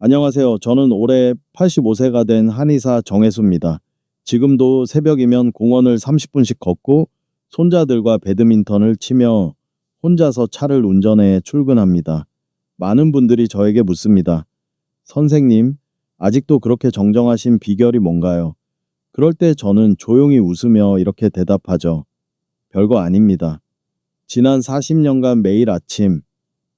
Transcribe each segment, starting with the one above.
안녕하세요. 저는 올해 85세가 된 한의사 정혜수입니다. 지금도 새벽이면 공원을 30분씩 걷고 손자들과 배드민턴을 치며 혼자서 차를 운전해 출근합니다. 많은 분들이 저에게 묻습니다. 선생님, 아직도 그렇게 정정하신 비결이 뭔가요? 그럴 때 저는 조용히 웃으며 이렇게 대답하죠. 별거 아닙니다. 지난 40년간 매일 아침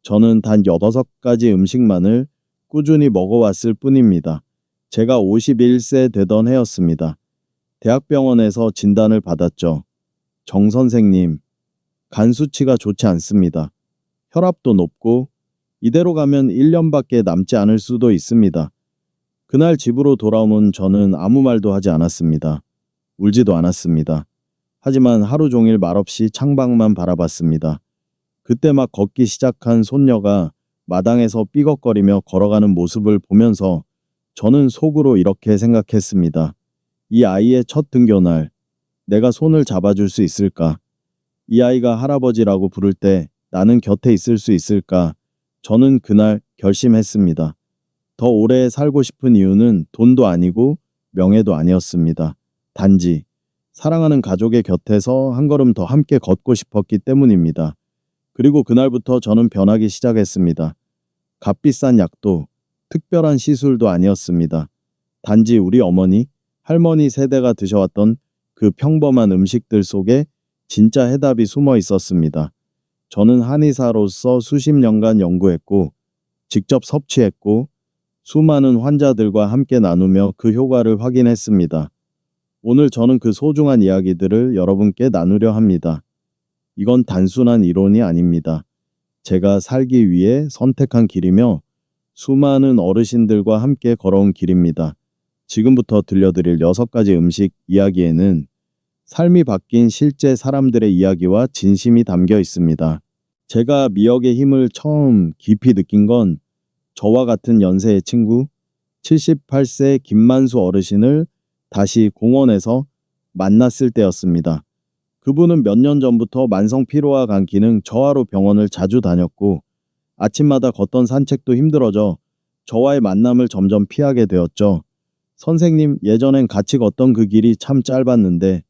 저는 단 6가지 음식만을 꾸준히 먹어왔을 뿐입니다. 제가 51세 되던 해였습니다. 대학병원에서 진단을 받았죠. 정 선생님, 간 수치가 좋지 않습니다. 혈압도 높고 이대로 가면 1년밖에 남지 않을 수도 있습니다. 그날 집으로 돌아오면 저는 아무 말도 하지 않았습니다. 울지도 않았습니다. 하지만 하루 종일 말없이 창밖만 바라봤습니다. 그때 막 걷기 시작한 손녀가 마당에서 삐걱거리며 걸어가는 모습을 보면서 저는 속으로 이렇게 생각했습니다. 이 아이의 첫 등교날, 내가 손을 잡아줄 수 있을까? 이 아이가 할아버지라고 부를 때 나는 곁에 있을 수 있을까? 저는 그날 결심했습니다. 더 오래 살고 싶은 이유는 돈도 아니고 명예도 아니었습니다. 단지 사랑하는 가족의 곁에서 한 걸음 더 함께 걷고 싶었기 때문입니다. 그리고 그날부터 저는 변하기 시작했습니다. 값비싼 약도 특별한 시술도 아니었습니다. 단지 우리 어머니, 할머니 세대가 드셔왔던 그 평범한 음식들 속에 진짜 해답이 숨어 있었습니다. 저는 한의사로서 수십 년간 연구했고 직접 섭취했고 수많은 환자들과 함께 나누며 그 효과를 확인했습니다. 오늘 저는 그 소중한 이야기들을 여러분께 나누려 합니다. 이건 단순한 이론이 아닙니다. 제가 살기 위해 선택한 길이며 수많은 어르신들과 함께 걸어온 길입니다. 지금부터 들려드릴 6가지 음식 이야기에는 삶이 바뀐 실제 사람들의 이야기와 진심이 담겨 있습니다. 제가 미역의 힘을 처음 깊이 느낀 건 저와 같은 연세의 친구 78세 김만수 어르신을 다시 공원에서 만났을 때였습니다. 그분은 몇 년 전부터 만성 피로와 감기능 저하로 병원을 자주 다녔고 아침마다 걷던 산책도 힘들어져 저와의 만남을 점점 피하게 되었죠. 선생님, 예전엔 같이 걷던 그 길이 참 짧았는데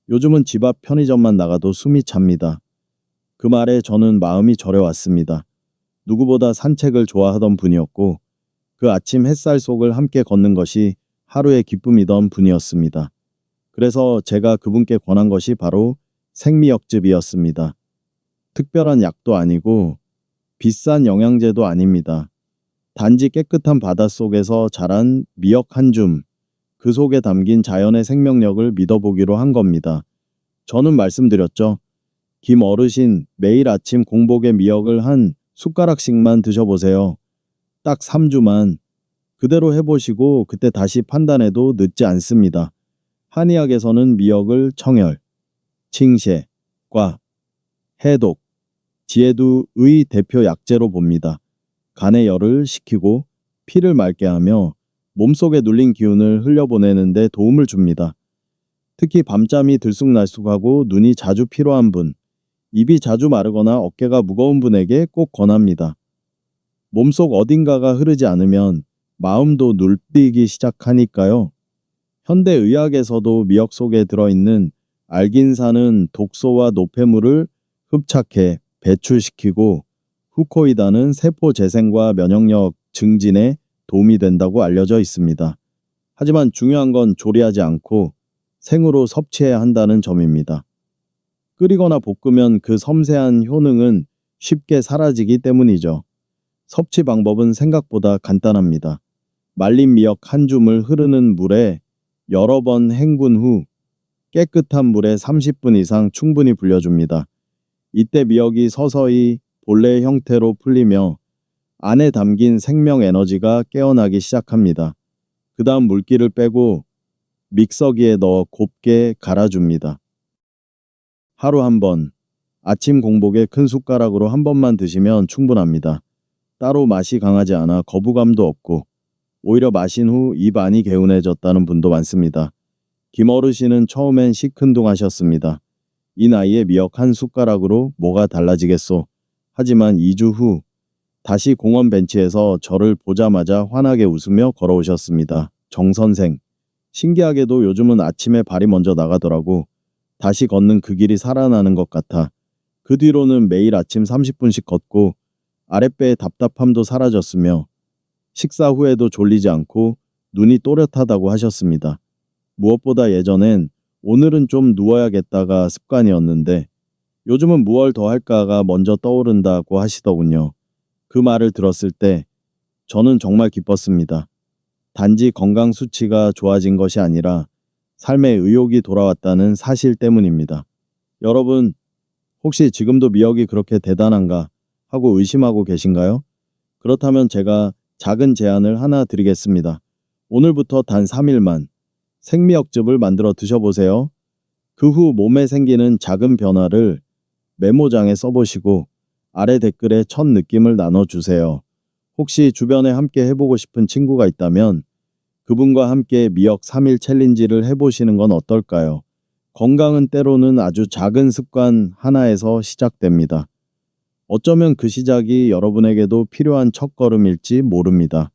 요즘은 집 앞 편의점만 나가도 숨이 찹니다. 그 말에 저는 마음이 저려왔습니다. 누구보다 산책을 좋아하던 분이었고 그 아침 햇살 속을 함께 걷는 것이 하루의 기쁨이던 분이었습니다. 그래서 제가 그분께 권한 것이 바로 생미역즙이었습니다. 특별한 약도 아니고 비싼 영양제도 아닙니다. 단지 깨끗한 바닷속에서 자란 미역 한 줌, 그 속에 담긴 자연의 생명력을 믿어보기로 한 겁니다. 저는 말씀드렸죠. 김 어르신, 매일 아침 공복에 미역을 한 숟가락씩만 드셔보세요. 딱 3주만. 그대로 해보시고 그때 다시 판단해도 늦지 않습니다. 한의학에서는 미역을 청열, 칭쇄, 과, 해독, 지해두의 대표 약재로 봅니다. 간의 열을 식히고 피를 맑게 하며 몸속에 눌린 기운을 흘려보내는 데 도움을 줍니다. 특히 밤잠이 들쑥날쑥하고 눈이 자주 피로한 분, 입이 자주 마르거나 어깨가 무거운 분에게 꼭 권합니다. 몸속 어딘가가 흐르지 않으면 마음도 눌리기 시작하니까요. 현대의학에서도 미역 속에 들어있는 알긴산은 독소와 노폐물을 흡착해 배출시키고 후코이다는 세포 재생과 면역력 증진에 도움이 된다고 알려져 있습니다. 하지만 중요한 건 조리하지 않고 생으로 섭취해야 한다는 점입니다. 끓이거나 볶으면 그 섬세한 효능은 쉽게 사라지기 때문이죠. 섭취 방법은 생각보다 간단합니다. 말린 미역 한 줌을 흐르는 물에 여러 번 헹군 후 깨끗한 물에 30분 이상 충분히 불려줍니다. 이때 미역이 서서히 본래의 형태로 풀리며 안에 담긴 생명 에너지가 깨어나기 시작합니다. 그 다음 물기를 빼고 믹서기에 넣어 곱게 갈아줍니다. 하루 한 번, 아침 공복에 큰 숟가락으로 한 번만 드시면 충분합니다. 따로 맛이 강하지 않아 거부감도 없고 오히려 마신 후 입 안이 개운해졌다는 분도 많습니다. 김 어르신은 처음엔 시큰둥하셨습니다. 이 나이에 미역 한 숟가락으로 뭐가 달라지겠소. 하지만 2주 후 다시 공원 벤치에서 저를 보자마자 환하게 웃으며 걸어오셨습니다. 정 선생, 신기하게도 요즘은 아침에 발이 먼저 나가더라고. 다시 걷는 그 길이 살아나는 것 같아. 그 뒤로는 매일 아침 30분씩 걷고 아랫배의 답답함도 사라졌으며 식사 후에도 졸리지 않고 눈이 또렷하다고 하셨습니다. 무엇보다 예전엔 오늘은 좀 누워야겠다가 습관이었는데 요즘은 무얼 더 할까가 먼저 떠오른다고 하시더군요. 그 말을 들었을 때 저는 정말 기뻤습니다. 단지 건강 수치가 좋아진 것이 아니라 삶의 의욕이 돌아왔다는 사실 때문입니다. 여러분, 혹시 지금도 미역이 그렇게 대단한가 하고 의심하고 계신가요? 그렇다면 제가 작은 제안을 하나 드리겠습니다. 오늘부터 단 3일만 생미역즙을 만들어 드셔보세요. 그 후 몸에 생기는 작은 변화를 메모장에 써보시고 아래 댓글에 첫 느낌을 나눠주세요. 혹시 주변에 함께 해보고 싶은 친구가 있다면 그분과 함께 미역 3일 챌린지를 해보시는 건 어떨까요? 건강은 때로는 아주 작은 습관 하나에서 시작됩니다. 어쩌면 그 시작이 여러분에게도 필요한 첫걸음일지 모릅니다.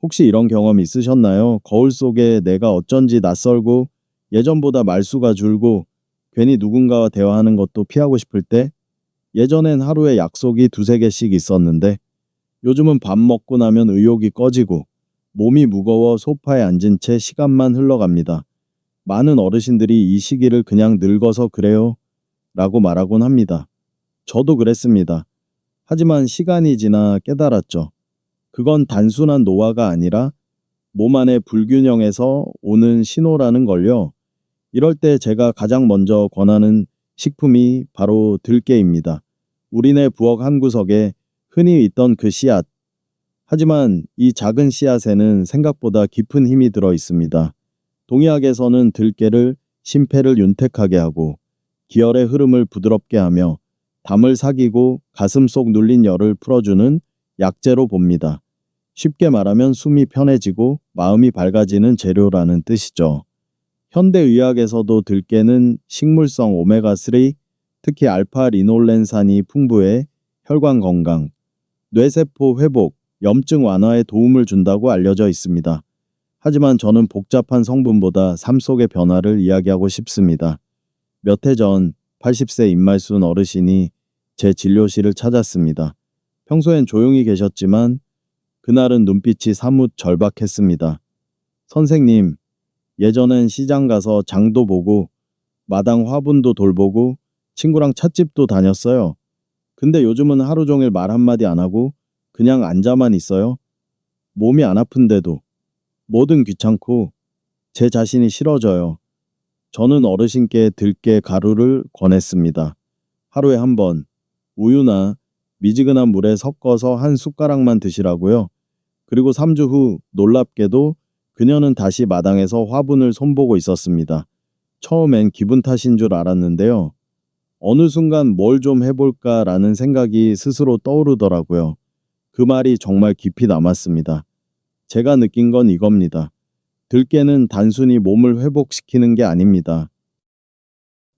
혹시 이런 경험 있으셨나요? 거울 속에 내가 어쩐지 낯설고 예전보다 말수가 줄고 괜히 누군가와 대화하는 것도 피하고 싶을 때 예전엔 하루에 약속이 두세 개씩 있었는데 요즘은 밥 먹고 나면 의욕이 꺼지고 몸이 무거워 소파에 앉은 채 시간만 흘러갑니다. 많은 어르신들이 이 시기를 그냥 늙어서 그래요 라고 말하곤 합니다. 저도 그랬습니다. 하지만 시간이 지나 깨달았죠. 그건 단순한 노화가 아니라 몸 안의 불균형에서 오는 신호라는 걸요. 이럴 때 제가 가장 먼저 권하는 식품이 바로 들깨입니다. 우리네 부엌 한 구석에 흔히 있던 그 씨앗. 하지만 이 작은 씨앗에는 생각보다 깊은 힘이 들어 있습니다. 동의학에서는 들깨를 심폐를 윤택하게 하고 기혈의 흐름을 부드럽게 하며 담을 사귀고 가슴속 눌린 열을 풀어주는 약재로 봅니다. 쉽게 말하면 숨이 편해지고 마음이 밝아지는 재료라는 뜻이죠. 현대의학에서도 들깨는 식물성 오메가3, 특히 알파 리놀렌산이 풍부해 혈관 건강, 뇌세포 회복, 염증 완화에 도움을 준다고 알려져 있습니다. 하지만 저는 복잡한 성분보다 삶 속의 변화를 이야기하고 싶습니다. 몇 해 전 80세 입말순 어르신이 제 진료실을 찾았습니다. 평소엔 조용히 계셨지만 그날은 눈빛이 사뭇 절박했습니다. 선생님, 예전엔 시장 가서 장도 보고 마당 화분도 돌보고 친구랑 찻집도 다녔어요. 근데 요즘은 하루 종일 말 한마디 안 하고 그냥 앉아만 있어요. 몸이 안 아픈데도 뭐든 귀찮고 제 자신이 싫어져요. 저는 어르신께 들깨 가루를 권했습니다. 하루에 한 번 우유나 미지근한 물에 섞어서 한 숟가락만 드시라고요. 그리고 3주 후 놀랍게도 그녀는 다시 마당에서 화분을 손보고 있었습니다. 처음엔 기분 탓인 줄 알았는데요. 어느 순간 뭘 좀 해볼까라는 생각이 스스로 떠오르더라고요. 그 말이 정말 깊이 남았습니다. 제가 느낀 건 이겁니다. 들깨는 단순히 몸을 회복시키는 게 아닙니다.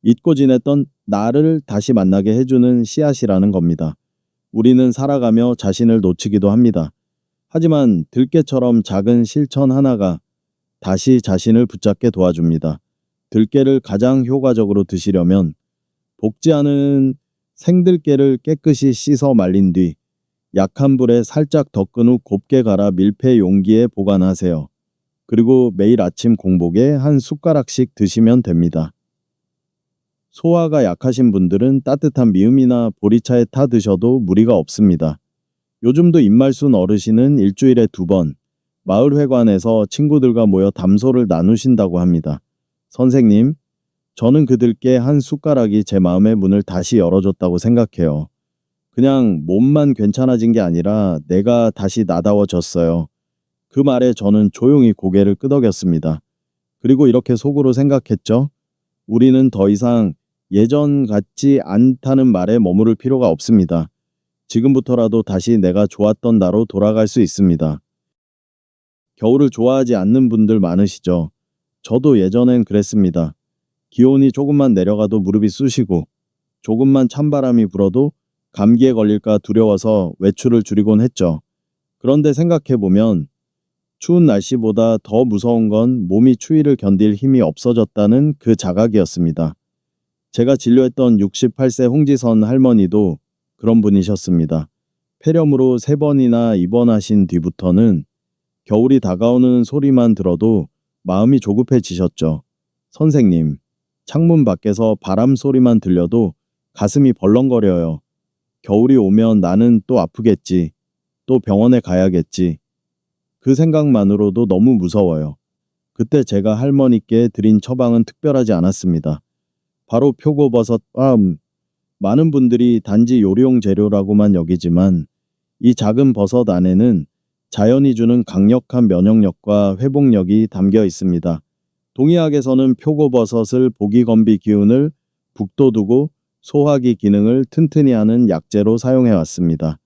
잊고 지냈던 나를 다시 만나게 해주는 씨앗이라는 겁니다. 우리는 살아가며 자신을 놓치기도 합니다. 하지만 들깨처럼 작은 실천 하나가 다시 자신을 붙잡게 도와줍니다. 들깨를 가장 효과적으로 드시려면 볶지 않은 생들깨를 깨끗이 씻어 말린 뒤 약한 불에 살짝 덮은 후 곱게 갈아 밀폐 용기에 보관하세요. 그리고 매일 아침 공복에 한 숟가락씩 드시면 됩니다. 소화가 약하신 분들은 따뜻한 미음이나 보리차에 타 드셔도 무리가 없습니다. 요즘도 입말순 어르신은 일주일에 2번 마을회관에서 친구들과 모여 담소를 나누신다고 합니다. 선생님, 저는 그들께 한 숟가락이 제 마음의 문을 다시 열어줬다고 생각해요. 그냥 몸만 괜찮아진 게 아니라 내가 다시 나다워졌어요. 그 말에 저는 조용히 고개를 끄덕였습니다. 그리고 이렇게 속으로 생각했죠. 우리는 더 이상 예전 같지 않다는 말에 머무를 필요가 없습니다. 지금부터라도 다시 내가 좋았던 나로 돌아갈 수 있습니다. 겨울을 좋아하지 않는 분들 많으시죠? 저도 예전엔 그랬습니다. 기온이 조금만 내려가도 무릎이 쑤시고 조금만 찬바람이 불어도 감기에 걸릴까 두려워서 외출을 줄이곤 했죠. 그런데 생각해보면 추운 날씨보다 더 무서운 건 몸이 추위를 견딜 힘이 없어졌다는 그 자각이었습니다. 제가 진료했던 68세 홍지선 할머니도 그런 분이셨습니다. 폐렴으로 3번이나 입원하신 뒤부터는 겨울이 다가오는 소리만 들어도 마음이 조급해지셨죠. 선생님, 창문 밖에서 바람 소리만 들려도 가슴이 벌렁거려요. 겨울이 오면 나는 또 아프겠지. 또 병원에 가야겠지. 그 생각만으로도 너무 무서워요. 그때 제가 할머니께 드린 처방은 특별하지 않았습니다. 바로 표고버섯. 많은 분들이 단지 요리용 재료라고만 여기지만 이 작은 버섯 안에는 자연이 주는 강력한 면역력과 회복력이 담겨 있습니다. 동의학에서는 표고버섯을 보기건비 기운을 북돋우고 소화기 기능을 튼튼히 하는 약재로 사용해 왔습니다.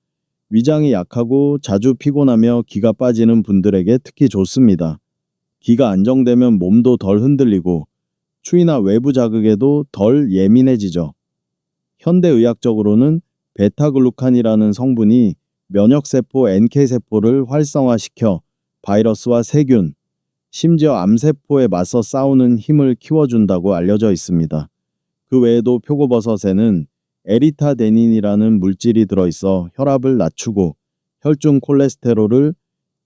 위장이 약하고 자주 피곤하며 기가 빠지는 분들에게 특히 좋습니다. 기가 안정되면 몸도 덜 흔들리고 추위나 외부 자극에도 덜 예민해지죠. 현대의학적으로는 베타글루칸이라는 성분이 면역세포 NK세포를 활성화시켜 바이러스와 세균, 심지어 암세포에 맞서 싸우는 힘을 키워준다고 알려져 있습니다. 그 외에도 표고버섯에는 에리타데닌이라는 물질이 들어있어 혈압을 낮추고 혈중 콜레스테롤을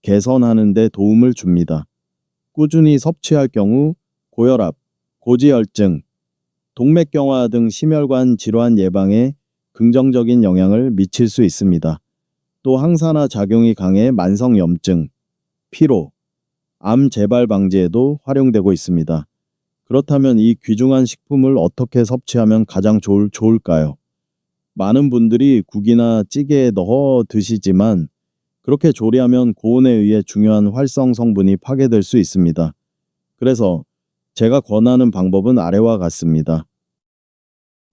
개선하는 데 도움을 줍니다. 꾸준히 섭취할 경우 고혈압, 고지혈증, 동맥경화 등 심혈관 질환 예방에 긍정적인 영향을 미칠 수 있습니다. 또 항산화 작용이 강해 만성염증, 피로, 암 재발 방지에도 활용되고 있습니다. 그렇다면 이 귀중한 식품을 어떻게 섭취하면 가장 좋을까요? 많은 분들이 국이나 찌개에 넣어 드시지만 그렇게 조리하면 고온에 의해 중요한 활성 성분이 파괴될 수 있습니다. 그래서 제가 권하는 방법은 아래와 같습니다.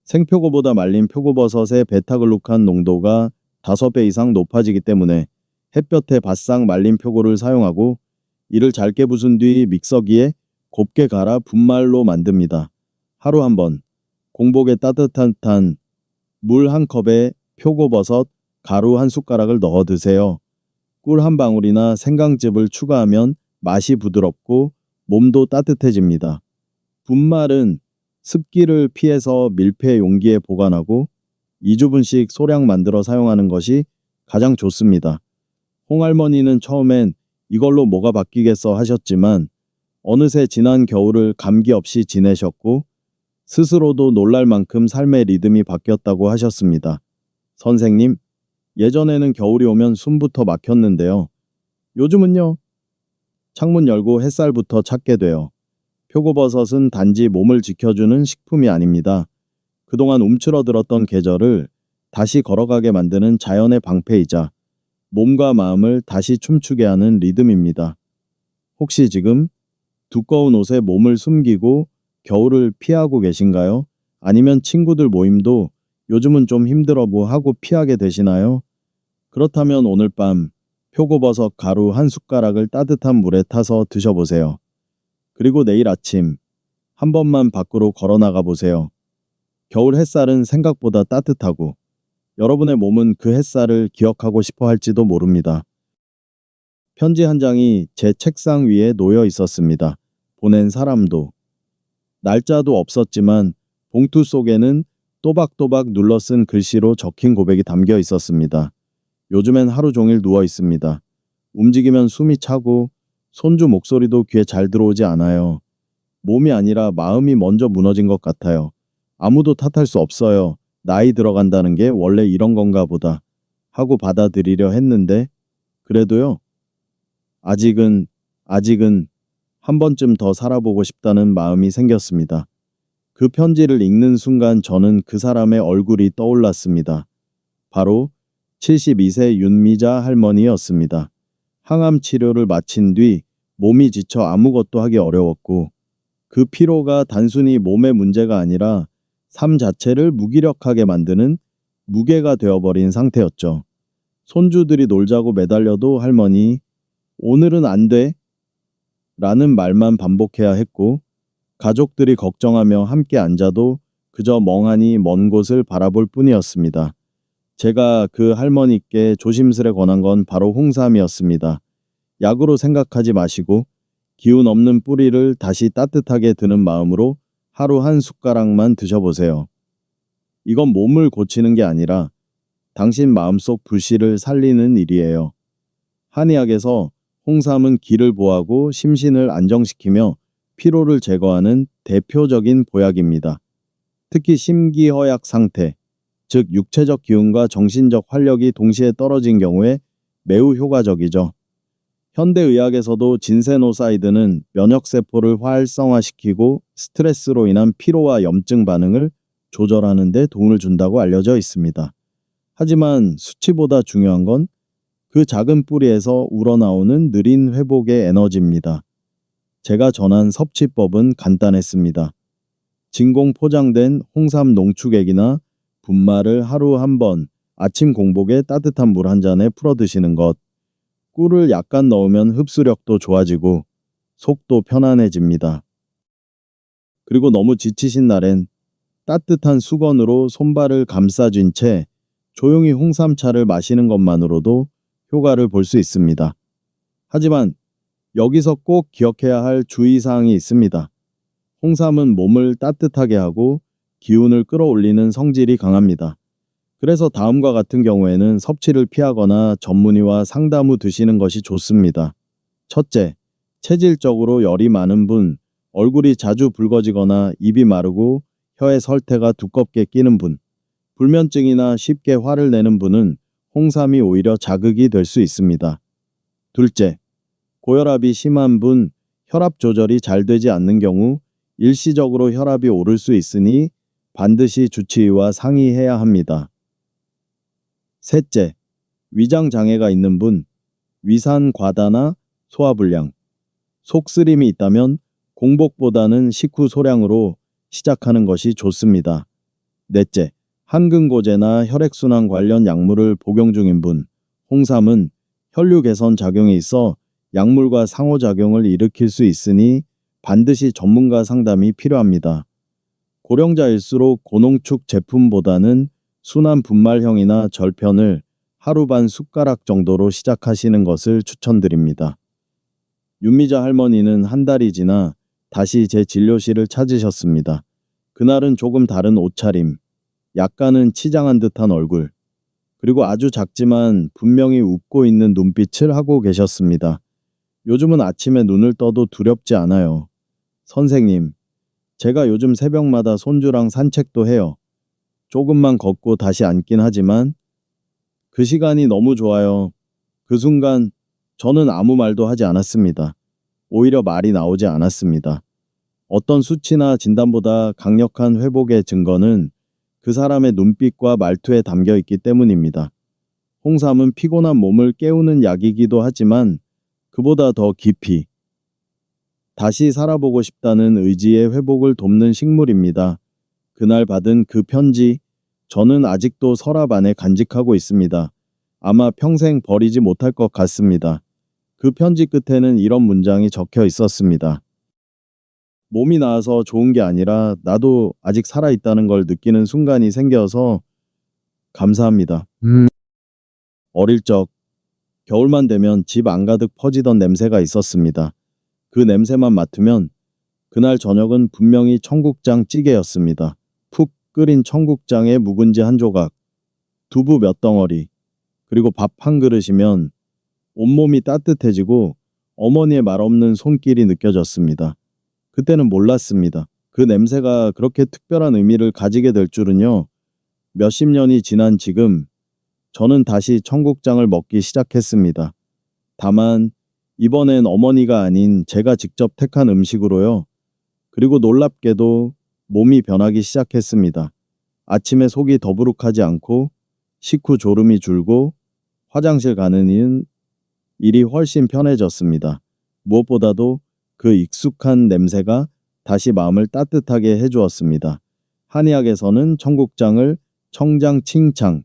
생표고보다 말린 표고버섯의 베타글루칸 농도가 5배 이상 높아지기 때문에 햇볕에 바싹 말린 표고를 사용하고 이를 잘게 부순 뒤 믹서기에 곱게 갈아 분말로 만듭니다. 하루 한 번 공복에 따뜻한 물 1컵에 표고버섯 가루 1숟가락을 넣어 드세요. 꿀 한 방울이나 생강즙을 추가하면 맛이 부드럽고 몸도 따뜻해집니다. 분말은 습기를 피해서 밀폐 용기에 보관하고 2주분씩 소량 만들어 사용하는 것이 가장 좋습니다. 홍할머니는 처음엔 이걸로 뭐가 바뀌겠어 하셨지만 어느새 지난 겨울을 감기 없이 지내셨고 스스로도 놀랄 만큼 삶의 리듬이 바뀌었다고 하셨습니다. 선생님, 예전에는 겨울이 오면 숨부터 막혔는데요. 요즘은요? 창문 열고 햇살부터 찾게 돼요. 표고버섯은 단지 몸을 지켜주는 식품이 아닙니다. 그동안 움츠러들었던 계절을 다시 걸어가게 만드는 자연의 방패이자 몸과 마음을 다시 춤추게 하는 리듬입니다. 혹시 지금 두꺼운 옷에 몸을 숨기고 겨울을 피하고 계신가요? 아니면 친구들 모임도 요즘은 좀 힘들어 하고 피하게 되시나요? 그렇다면 오늘 밤 표고버섯 가루 1숟가락을 따뜻한 물에 타서 드셔보세요. 그리고 내일 아침 한 번만 밖으로 걸어 나가 보세요. 겨울 햇살은 생각보다 따뜻하고 여러분의 몸은 그 햇살을 기억하고 싶어 할지도 모릅니다. 편지 한 장이 제 책상 위에 놓여 있었습니다. 보낸 사람도. 날짜도 없었지만 봉투 속에는 또박또박 눌러 쓴 글씨로 적힌 고백이 담겨 있었습니다. 요즘엔 하루 종일 누워 있습니다. 움직이면 숨이 차고 손주 목소리도 귀에 잘 들어오지 않아요. 몸이 아니라 마음이 먼저 무너진 것 같아요. 아무도 탓할 수 없어요. 나이 들어간다는 게 원래 이런 건가 보다 하고 받아들이려 했는데 그래도요. 아직은 한 번쯤 더 살아보고 싶다는 마음이 생겼습니다. 그 편지를 읽는 순간 저는 그 사람의 얼굴이 떠올랐습니다. 바로 72세 윤미자 할머니였습니다. 항암 치료를 마친 뒤 몸이 지쳐 아무것도 하기 어려웠고 그 피로가 단순히 몸의 문제가 아니라 삶 자체를 무기력하게 만드는 무게가 되어버린 상태였죠. 손주들이 놀자고 매달려도 할머니, 오늘은 안 돼? 라는 말만 반복해야 했고 가족들이 걱정하며 함께 앉아도 그저 멍하니 먼 곳을 바라볼 뿐이었습니다. 제가 그 할머니께 조심스레 권한 건 바로 홍삼이었습니다. 약으로 생각하지 마시고 기운 없는 뿌리를 다시 따뜻하게 드는 마음으로 하루 한 숟가락만 드셔보세요. 이건 몸을 고치는 게 아니라 당신 마음속 불씨를 살리는 일이에요. 한의학에서 홍삼은 기를 보하고 심신을 안정시키며 피로를 제거하는 대표적인 보약입니다. 특히 심기허약 상태, 즉 육체적 기운과 정신적 활력이 동시에 떨어진 경우에 매우 효과적이죠. 현대의학에서도 진세노사이드는 면역세포를 활성화시키고 스트레스로 인한 피로와 염증 반응을 조절하는 데 도움을 준다고 알려져 있습니다. 하지만 수치보다 중요한 건 그 작은 뿌리에서 우러나오는 느린 회복의 에너지입니다. 제가 전한 섭취법은 간단했습니다. 진공 포장된 홍삼 농축액이나 분말을 하루 한 번 아침 공복에 따뜻한 물 한 잔에 풀어 드시는 것. 꿀을 약간 넣으면 흡수력도 좋아지고 속도 편안해집니다. 그리고 너무 지치신 날엔 따뜻한 수건으로 손발을 감싸쥔 채 조용히 홍삼차를 마시는 것만으로도 효과를 볼 수 있습니다. 하지만 여기서 꼭 기억해야 할 주의사항이 있습니다. 홍삼은 몸을 따뜻하게 하고 기운을 끌어올리는 성질이 강합니다. 그래서 다음과 같은 경우에는 섭취를 피하거나 전문의와 상담 후 드시는 것이 좋습니다. 첫째, 체질적으로 열이 많은 분, 얼굴이 자주 붉어지거나 입이 마르고 혀의 설태가 두껍게 끼는 분, 불면증이나 쉽게 화를 내는 분은 홍삼이 오히려 자극이 될 수 있습니다. 둘째, 고혈압이 심한 분, 혈압 조절이 잘 되지 않는 경우 일시적으로 혈압이 오를 수 있으니 반드시 주치의와 상의해야 합니다. 셋째, 위장 장애가 있는 분, 위산 과다나 소화불량, 속쓰림이 있다면 공복보다는 식후 소량으로 시작하는 것이 좋습니다. 넷째, 한근고제나 혈액순환 관련 약물을 복용 중인 분, 홍삼은 혈류 개선 작용이 있어 약물과 상호작용을 일으킬 수 있으니 반드시 전문가 상담이 필요합니다. 고령자일수록 고농축 제품보다는 순한 분말형이나 절편을 하루 반 숟가락 정도로 시작하시는 것을 추천드립니다. 윤미자 할머니는 한 달이 지나 다시 제 진료실을 찾으셨습니다. 그날은 조금 다른 옷차림, 약간은 치장한 듯한 얼굴, 그리고 아주 작지만 분명히 웃고 있는 눈빛을 하고 계셨습니다. 요즘은 아침에 눈을 떠도 두렵지 않아요. 선생님, 제가 요즘 새벽마다 손주랑 산책도 해요. 조금만 걷고 다시 앉긴 하지만 그 시간이 너무 좋아요. 그 순간 저는 아무 말도 하지 않았습니다. 오히려 말이 나오지 않았습니다. 어떤 수치나 진단보다 강력한 회복의 증거는 그 사람의 눈빛과 말투에 담겨 있기 때문입니다. 홍삼은 피곤한 몸을 깨우는 약이기도 하지만 그보다 더 깊이 다시 살아보고 싶다는 의지의 회복을 돕는 식물입니다. 그날 받은 그 편지, 저는 아직도 서랍 안에 간직하고 있습니다. 아마 평생 버리지 못할 것 같습니다. 그 편지 끝에는 이런 문장이 적혀 있었습니다. 몸이 나아서 좋은 게 아니라 나도 아직 살아있다는 걸 느끼는 순간이 생겨서 감사합니다. 어릴 적 겨울만 되면 집 안가득 퍼지던 냄새가 있었습니다. 그 냄새만 맡으면 그날 저녁은 분명히 청국장 찌개였습니다. 푹 끓인 청국장에 묵은지 한 조각, 두부 몇 덩어리, 그리고 밥 한 그릇이면 온몸이 따뜻해지고 어머니의 말없는 손길이 느껴졌습니다. 그때는 몰랐습니다. 그 냄새가 그렇게 특별한 의미를 가지게 될 줄은요. 몇십 년이 지난 지금 저는 다시 청국장을 먹기 시작했습니다. 다만 이번엔 어머니가 아닌 제가 직접 택한 음식으로요. 그리고 놀랍게도 몸이 변하기 시작했습니다. 아침에 속이 더부룩하지 않고 식후 졸음이 줄고 화장실 가는 일이 훨씬 편해졌습니다. 무엇보다도 그 익숙한 냄새가 다시 마음을 따뜻하게 해주었습니다. 한의학에서는 청국장을 청장칭창,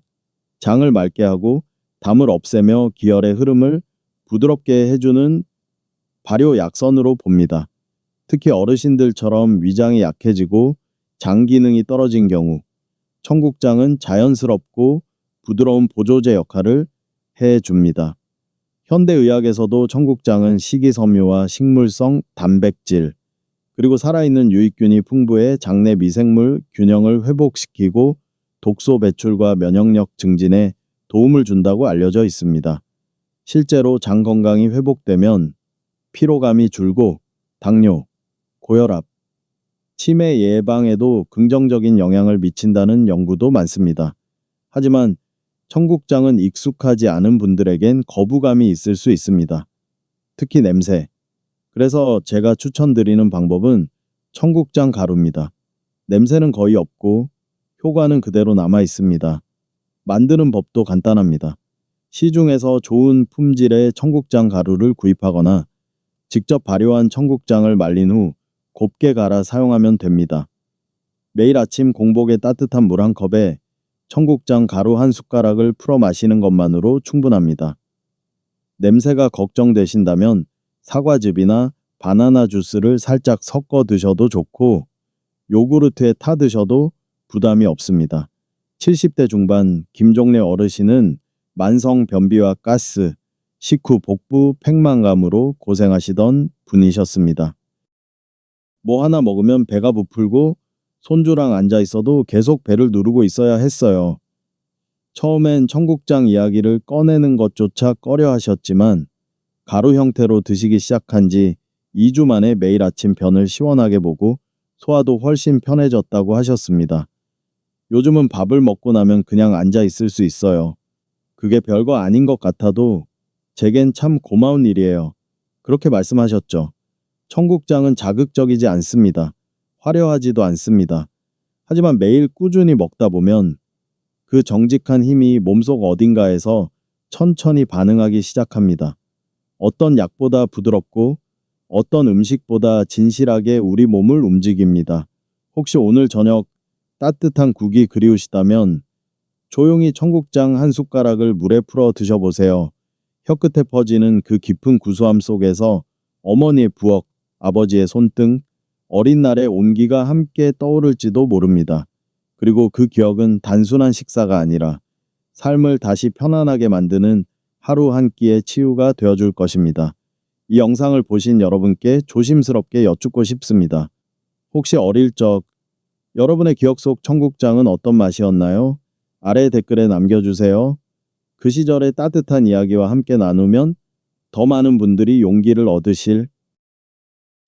장을 맑게 하고 담을 없애며 기혈의 흐름을 부드럽게 해주는 발효약선으로 봅니다. 특히 어르신들처럼 위장이 약해지고 장 기능이 떨어진 경우 청국장은 자연스럽고 부드러운 보조제 역할을 해줍니다. 현대의학에서도 청국장은 식이섬유와 식물성 단백질, 그리고 살아있는 유익균이 풍부해 장내 미생물 균형을 회복시키고 독소 배출과 면역력 증진에 도움을 준다고 알려져 있습니다. 실제로 장 건강이 회복되면 피로감이 줄고 당뇨, 고혈압, 치매 예방에도 긍정적인 영향을 미친다는 연구도 많습니다. 하지만 청국장은 익숙하지 않은 분들에겐 거부감이 있을 수 있습니다. 특히 냄새. 그래서 제가 추천드리는 방법은 청국장 가루입니다. 냄새는 거의 없고 효과는 그대로 남아 있습니다. 만드는 법도 간단합니다. 시중에서 좋은 품질의 청국장 가루를 구입하거나 직접 발효한 청국장을 말린 후 곱게 갈아 사용하면 됩니다. 매일 아침 공복에 따뜻한 물 한 컵에 청국장 가루 한 숟가락을 풀어 마시는 것만으로 충분합니다. 냄새가 걱정되신다면 사과즙이나 바나나 주스를 살짝 섞어 드셔도 좋고 요구르트에 타 드셔도 부담이 없습니다. 70대 중반 김종래 어르신은 만성 변비와 가스, 식후 복부 팽만감으로 고생하시던 분이셨습니다. 뭐 하나 먹으면 배가 부풀고 손주랑 앉아 있어도 계속 배를 누르고 있어야 했어요. 처음엔 청국장 이야기를 꺼내는 것조차 꺼려 하셨지만 가루 형태로 드시기 시작한 지 2주 만에 매일 아침 변을 시원하게 보고 소화도 훨씬 편해졌다고 하셨습니다. 요즘은 밥을 먹고 나면 그냥 앉아 있을 수 있어요. 그게 별거 아닌 것 같아도 제겐 참 고마운 일이에요. 그렇게 말씀하셨죠. 청국장은 자극적이지 않습니다. 화려하지도 않습니다. 하지만 매일 꾸준히 먹다 보면 그 정직한 힘이 몸속 어딘가에서 천천히 반응하기 시작합니다. 어떤 약보다 부드럽고 어떤 음식보다 진실하게 우리 몸을 움직입니다. 혹시 오늘 저녁 따뜻한 국이 그리우시다면 조용히 청국장 한 숟가락을 물에 풀어 드셔보세요. 혀끝에 퍼지는 그 깊은 구수함 속에서 어머니의 부엌, 아버지의 손등, 어린 날의 온기가 함께 떠오를지도 모릅니다. 그리고 그 기억은 단순한 식사가 아니라 삶을 다시 편안하게 만드는 하루 한 끼의 치유가 되어줄 것입니다. 이 영상을 보신 여러분께 조심스럽게 여쭙고 싶습니다. 혹시 어릴 적 여러분의 기억 속 청국장은 어떤 맛이었나요? 아래 댓글에 남겨주세요. 그 시절의 따뜻한 이야기와 함께 나누면 더 많은 분들이 용기를 얻으실.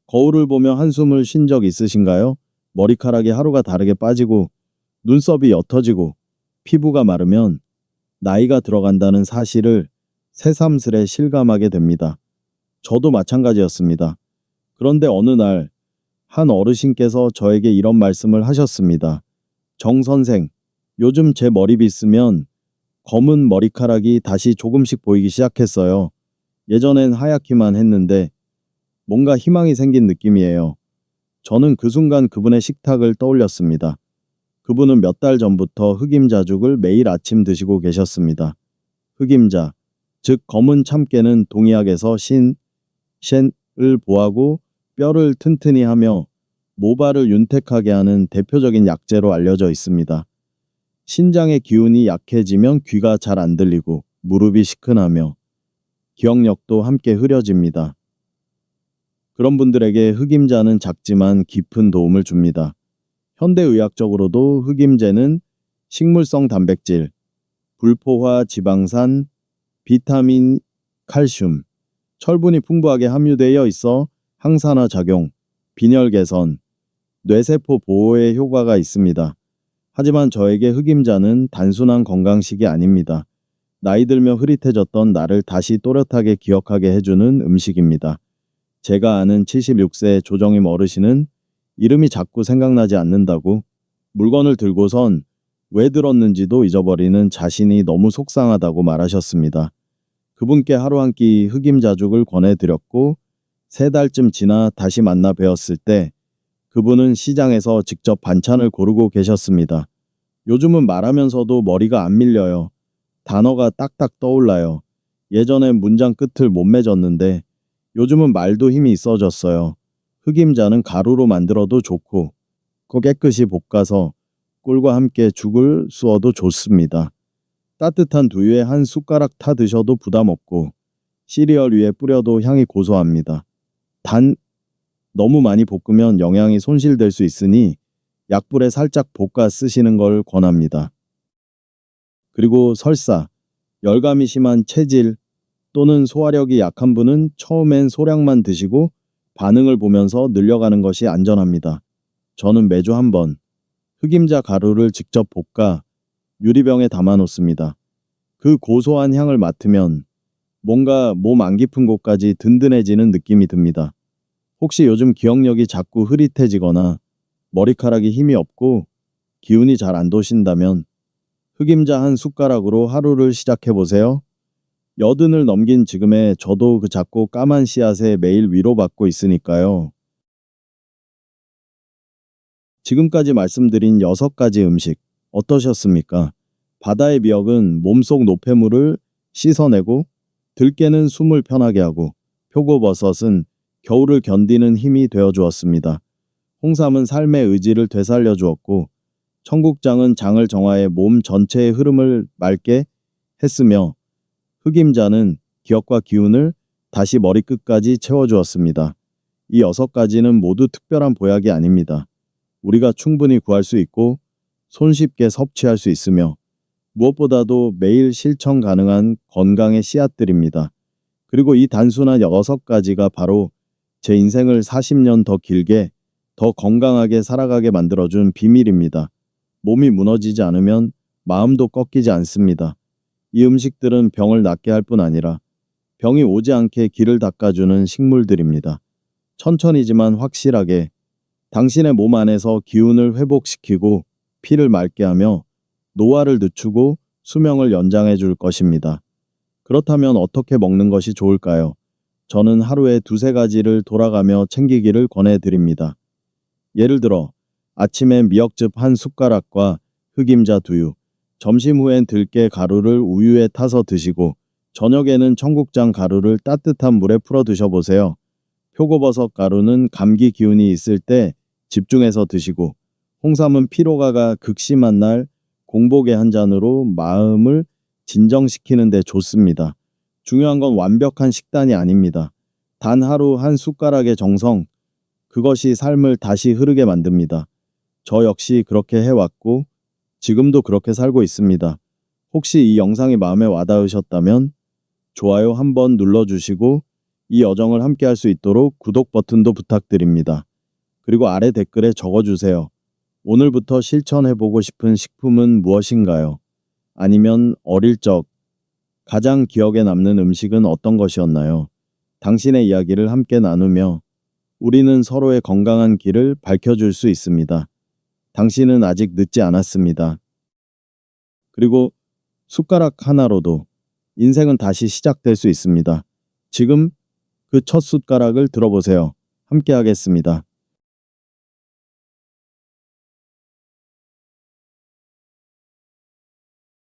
거울을 보며 한숨을 쉰 적 있으신가요? 머리카락이 하루가 다르게 빠지고 눈썹이 옅어지고 피부가 마르면 나이가 들어간다는 사실을 새삼스레 실감하게 됩니다. 저도 마찬가지였습니다. 그런데 어느 날 한 어르신께서 저에게 이런 말씀을 하셨습니다. 정 선생, 요즘 제 머리 빗으면 검은 머리카락이 다시 조금씩 보이기 시작했어요. 예전엔 하얗기만 했는데 뭔가 희망이 생긴 느낌이에요. 저는 그 순간 그분의 식탁을 떠올렸습니다. 그분은 몇 달 전부터 흑임자죽을 매일 아침 드시고 계셨습니다. 흑임자, 즉 검은 참깨는 동의학에서 셴을 보하고 뼈를 튼튼히 하며 모발을 윤택하게 하는 대표적인 약재로 알려져 있습니다. 신장의 기운이 약해지면 귀가 잘 안 들리고 무릎이 시큰하며 기억력도 함께 흐려집니다. 그런 분들에게 흑임자는 작지만 깊은 도움을 줍니다. 현대의학적으로도 흑임제는 식물성 단백질, 불포화 지방산, 비타민, 칼슘, 철분이 풍부하게 함유되어 있어 항산화 작용, 빈혈 개선, 뇌세포 보호에 효과가 있습니다. 하지만 저에게 흑임자는 단순한 건강식이 아닙니다. 나이 들며 흐릿해졌던 나를 다시 또렷하게 기억하게 해주는 음식입니다. 제가 아는 76세 조정임 어르신은 이름이 자꾸 생각나지 않는다고 물건을 들고선 왜 들었는지도 잊어버리는 자신이 너무 속상하다고 말하셨습니다. 그분께 하루 한 끼 흑임자죽을 권해드렸고 3달쯤 지나 다시 만나 뵈었을 때 그분은 시장에서 직접 반찬을 고르고 계셨습니다. 요즘은 말하면서도 머리가 안 밀려요. 단어가 딱딱 떠올라요. 예전엔 문장 끝을 못 맺었는데 요즘은 말도 힘이 있어졌어요. 흑임자는 가루로 만들어도 좋고 깨끗이 볶아서 꿀과 함께 죽을 쑤어도 좋습니다. 따뜻한 두유에 한 숟가락 타 드셔도 부담 없고 시리얼 위에 뿌려도 향이 고소합니다. 단, 너무 많이 볶으면 영양이 손실될 수 있으니 약불에 살짝 볶아 쓰시는 걸 권합니다. 그리고 설사, 열감이 심한 체질 또는 소화력이 약한 분은 처음엔 소량만 드시고 반응을 보면서 늘려가는 것이 안전합니다. 저는 매주 한 번 흑임자 가루를 직접 볶아 유리병에 담아 놓습니다. 그 고소한 향을 맡으면 뭔가 몸 안 깊은 곳까지 든든해지는 느낌이 듭니다. 혹시 요즘 기억력이 자꾸 흐릿해지거나 머리카락이 힘이 없고 기운이 잘 안 도신다면 흑임자 한 숟가락으로 하루를 시작해 보세요. 여든을 넘긴 지금에 저도 그 작고 까만 씨앗에 매일 위로받고 있으니까요. 지금까지 말씀드린 6가지 음식 어떠셨습니까? 바다의 미역은 몸속 노폐물을 씻어내고 들깨는 숨을 편하게 하고 표고버섯은 겨울을 견디는 힘이 되어 주었습니다. 홍삼은 삶의 의지를 되살려 주었고 청국장은 장을 정화해 몸 전체의 흐름을 맑게 했으며 흑임자는 기억과 기운을 다시 머리끝까지 채워주었습니다. 이 6가지는 모두 특별한 보약이 아닙니다. 우리가 충분히 구할 수 있고 손쉽게 섭취할 수 있으며 무엇보다도 매일 실천 가능한 건강의 씨앗들입니다. 그리고 이 단순한 6가지가 바로 제 인생을 40년 더 길게, 더 건강하게 살아가게 만들어준 비밀입니다. 몸이 무너지지 않으면 마음도 꺾이지 않습니다. 이 음식들은 병을 낫게 할 뿐 아니라 병이 오지 않게 길을 닦아주는 식물들입니다. 천천히지만 확실하게 당신의 몸 안에서 기운을 회복시키고 피를 맑게 하며 노화를 늦추고 수명을 연장해 줄 것입니다. 그렇다면 어떻게 먹는 것이 좋을까요? 저는 하루에 2~3가지를 돌아가며 챙기기를 권해드립니다. 예를 들어 아침엔 미역즙 한 숟가락과 흑임자 두유, 점심 후엔 들깨 가루를 우유에 타서 드시고 저녁에는 청국장 가루를 따뜻한 물에 풀어 드셔보세요. 표고버섯 가루는 감기 기운이 있을 때 집중해서 드시고 홍삼은 피로가 극심한 날 공복에 한 잔으로 마음을 진정시키는 데 좋습니다. 중요한 건 완벽한 식단이 아닙니다. 단 하루 한 숟가락의 정성, 그것이 삶을 다시 흐르게 만듭니다. 저 역시 그렇게 해왔고 지금도 그렇게 살고 있습니다. 혹시 이 영상이 마음에 와닿으셨다면 좋아요 한번 눌러주시고 이 여정을 함께 할 수 있도록 구독 버튼도 부탁드립니다. 그리고 아래 댓글에 적어주세요. 오늘부터 실천해보고 싶은 식품은 무엇인가요? 아니면 어릴 적 가장 기억에 남는 음식은 어떤 것이었나요? 당신의 이야기를 함께 나누며 우리는 서로의 건강한 길을 밝혀줄 수 있습니다. 당신은 아직 늦지 않았습니다. 그리고 숟가락 하나로도 인생은 다시 시작될 수 있습니다. 지금 그 첫 숟가락을 들어보세요. 함께 하겠습니다.